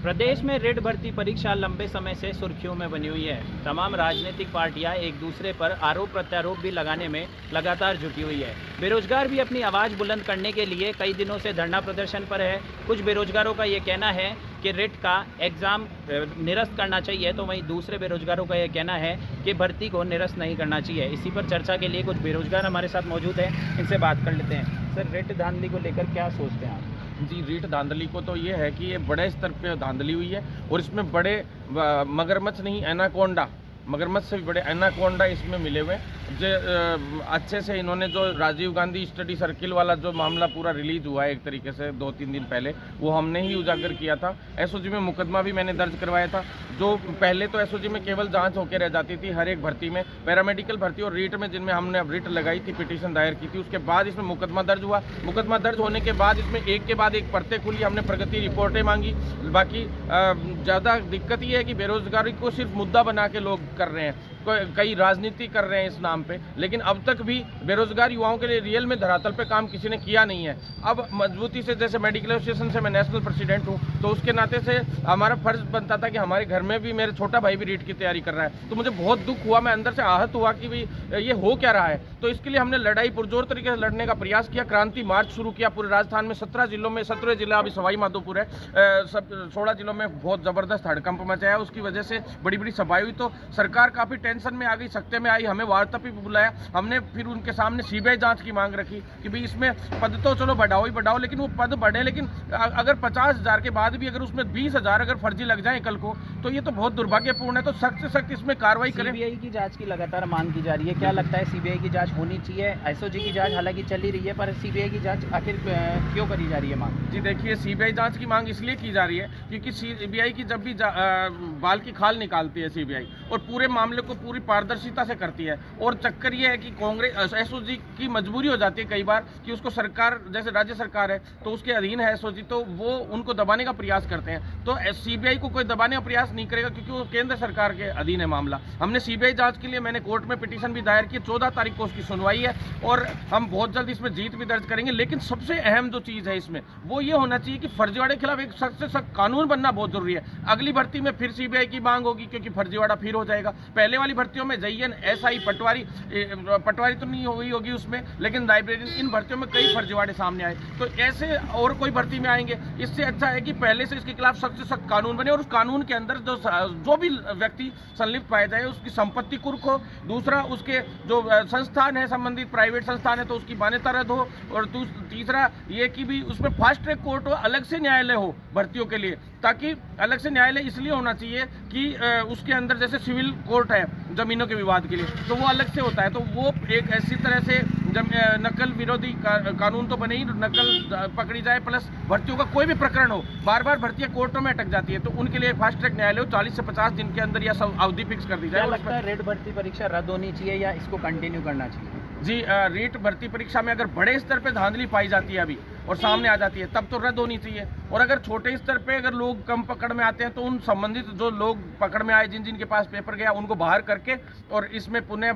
प्रदेश में रिट भर्ती परीक्षा लंबे समय से सुर्खियों में बनी हुई है। तमाम राजनीतिक पार्टियां एक दूसरे पर आरोप प्रत्यारोप भी लगाने में लगातार जुटी हुई है। बेरोजगार भी अपनी आवाज़ बुलंद करने के लिए कई दिनों से धरना प्रदर्शन पर है। कुछ बेरोजगारों का ये कहना है कि रिट का एग्ज़ाम निरस्त करना चाहिए, तो वहीं दूसरे बेरोजगारों का ये कहना है कि भर्ती को निरस्त नहीं करना चाहिए। इसी पर चर्चा के लिए कुछ बेरोजगार हमारे साथ मौजूद हैं, इनसे बात कर लेते हैं। सर, रिट धांधली को लेकर क्या सोचते हैं आप? जी, रीट धांधली को तो ये है कि ये बड़े स्तर पे धांधली हुई है और इसमें बड़े मगरमच्छ नहीं, एनाकोंडा, मगरमच्छ से भी बड़े एनाकोंडा इसमें मिले हुए हैं। अच्छे से इन्होंने जो राजीव गांधी स्टडी सर्किल वाला जो मामला पूरा रिलीज हुआ है एक तरीके से 2-3 दिन पहले, वो हमने ही उजागर किया था। एसओजी में मुकदमा भी मैंने दर्ज करवाया था। जो पहले तो एसओजी में केवल जांच होकर रह जाती थी हर एक भर्ती में, पैरामेडिकल भर्ती और रीट में, जिनमें हमने अब रीट लगाई थी, पिटीशन दायर की थी। उसके बाद इसमें मुकदमा दर्ज हुआ। मुकदमा दर्ज होने के बाद इसमें एक के बाद एक परतें खुली, हमने प्रगति रिपोर्टें मांगी। बाकी ज़्यादा दिक्कत ये है कि बेरोजगारी को सिर्फ मुद्दा बना के लोग कर रहे हैं, कई राजनीति कर रहे हैं इस नाम पे, लेकिन अब तक भी बेरोजगार युवाओं के लिए रियल में धरातल पे काम किसी ने किया नहीं है। अब मजबूती से, जैसे मेडिकल एसोसिएशन से मैं नेशनल प्रेसिडेंट हूँ, तो उसके नाते से हमारा फर्ज बनता था कि हमारे घर में भी मेरे छोटा भाई भी रीट की तैयारी कर रहा है, तो मुझे बहुत दुख हुआ, मैं अंदर से आहत हुआ कि भाई ये हो क्या रहा है। तो इसके लिए हमने लड़ाई पुरजोर तरीके से लड़ने का प्रयास किया, क्रांति मार्च शुरू किया पूरे राजस्थान में। 17 जिलों में, 17 जिला अभी सवाई माधोपुर है, 16 जिलों में बहुत ज़बरदस्त हड़कंप मचाया। उसकी वजह से बड़ी बड़ी सभाएं हुई, तो सरकार काफ़ी टेंशन में आ गई, सख्ते में आई। हमें वार्ता पे बुलाया, हमने फिर उनके सामने सीबीआई जांच की मांग रखी कि भाई इसमें पद तो चलो बढ़ाओ ही बढ़ाओ, लेकिन वो पद बढ़े, लेकिन अगर 50,000 के बाद भी अगर उसमें 20,000 अगर फर्जी लग जाए कल को, तो ये तो बहुत दुर्भाग्यपूर्ण है। तो सख्त से सख्त इसमें कार्रवाई करें। सीबीआई की जांच की लगातार मांग की जा रही है, क्या लगता है सीबीआई की जांच होनी चाहिए? एसओजी की जांच हालांकि चल ही रही है, पर सीबीआई की जांच आखिर क्यों करी जा रही है मांग? जी देखिए, सीबीआई जांच की मांग इसलिए की जा रही है क्योंकि सीबीआई की जब भी बाल की खाल निकालती है सीबीआई, और पूरे मामले को पूरी पारदर्शिता से करती है। और चक्कर ये है कि कांग्रेस, एसओजी की मजबूरी हो जाती है कई बार कि उसको सरकार, जैसे राज्य सरकार है तो उसके अधीन है एसओजी, तो वो उनको दबाने का प्रयास करते हैं। तो सीबीआई को कोई दबाने का प्रयास नहीं करेगा क्योंकि वो केंद्र सरकार के अधीन है मामला। हमने सीबीआई जांच के लिए मैंने कोर्ट में पिटीशन भी दायर की, 14 तारीख को उसकी सुनवाई है और हम बहुत जल्द इसमें जीत भी दर्ज करेंगे। लेकिन सबसे अहम जो चीज़ है इसमें, वो ये होना चाहिए कि फर्जीवाड़े के खिलाफ एक सख्त से सख्त कानून बनना बहुत जरूरी है। अगली भर्ती में फिर सीबीआई की मांग होगी क्योंकि फर्जीवाड़ा फिर हो जाएगा। पहले वाली भर्तियों में जयन, एसआई, पटवारी तो नहीं हुई होगी उसमें, लेकिन लाइब्रेरियन, इन भर्तियों में कई फर्जीवाड़े सामने आए। तो ऐसे और कोई भर्ती में आएंगे, इससे अच्छा है कि पहले से इसके खिलाफ सख्त से सख्त कानून बने और उस कानून के अंदर जो भी व्यक्ति संलिप्त पाया जाए उसकी संपत्ति कुर्क हो। दूसरा, उसके जो संस्थान है, संबंधित प्राइवेट संस्थान है, तो उसकी मान्यता रद्द हो। और तीसरा ये कि भी उसमें फास्ट ट्रैक कोर्ट हो, अलग से न्यायालय हो भर्तियों के लिए, ताकि अलग से न्यायालय इसलिए होना चाहिए कि उसके अंदर जैसे सिविल कोर्ट है जमीनों के विवाद के लिए, तो वो अलग से होता है। तो वो एक ऐसी तरह से नकल विरोधी कानून तो बने ही, नकल पकड़ी जाए, प्लस भर्तियों का कोई भी प्रकरण हो, बार बार भर्तियां कोर्टों में अटक जाती है, तो उनके लिए फास्ट ट्रैक न्यायालय हो, 40 से 50 दिन के अंदर या सब अवधि फिक्स कर दी जाए। क्या लगता है रेट भर्ती परीक्षा रद्द होनी चाहिए या इसको कंटिन्यू करना चाहिए? जी, रीट भर्ती परीक्षा में अगर बड़े स्तर पे धांधली पाई जाती है अभी और सामने आ जाती है, तब तो रद्द होनी चाहिए। और अगर छोटे स्तर पे अगर लोग कम पकड़ में आते हैं, तो उन संबंधित जो लोग पकड़ में आए, जिन के पास पेपर गया, उनको बाहर करके और इसमें पुनः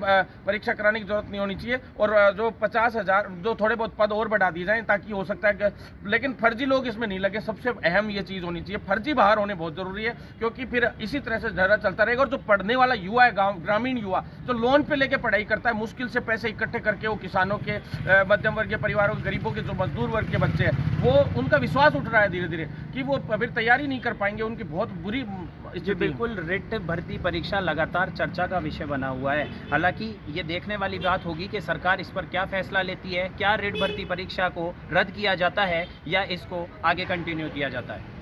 परीक्षा कराने की जरूरत नहीं होनी चाहिए। और जो 50,000 जो थोड़े बहुत पद और बढ़ा दिए जाएं, ताकि हो सकता है कि, लेकिन फर्जी लोग इसमें नहीं लगे। सबसे अहम ये चीज़ होनी चाहिए, फर्जी बाहर होने बहुत जरूरी है, क्योंकि फिर इसी तरह से झगड़ा चलता रहेगा। और जो पढ़ने वाला युवा है, ग्रामीण युवा जो लोन पे लेके पढ़ाई करता है, मुश्किल से पैसे इकट्ठे करके, वो किसानों के, मध्यम वर्गीय परिवारों के, गरीबों के, जो मजदूर वर्ग के बच्चे हैं, वो उनका विश्वास उठ रहा है धीरे धीरे कि वो फिर तैयारी नहीं कर पाएंगे, उनकी बहुत बुरी स्थिति। बिल्कुल, रिट भर्ती परीक्षा लगातार चर्चा का विषय बना हुआ है। हालांकि ये देखने वाली बात होगी कि सरकार इस पर क्या फैसला लेती है। क्या रिट भर्ती परीक्षा को रद्द किया जाता है या इसको आगे कंटिन्यू किया जाता है?